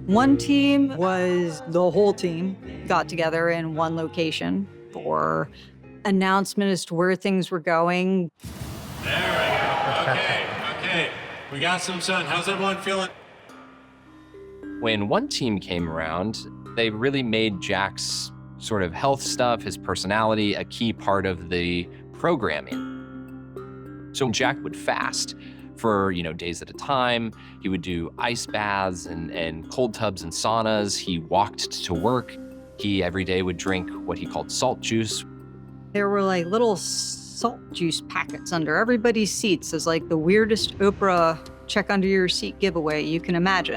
One team was the whole team got together in one location for announcement as to where things were going. There we go. Okay. We got some sun. How's everyone feeling? When one team came around, they really made Jack's sort of health stuff, his personality, a key part of the programming. So Jack would fast for, days at a time. He would do ice baths and cold tubs and saunas. He walked to work. He every day would drink what he called salt juice. There were like little salt juice packets under everybody's seats as like the weirdest Oprah check under your seat giveaway you can imagine.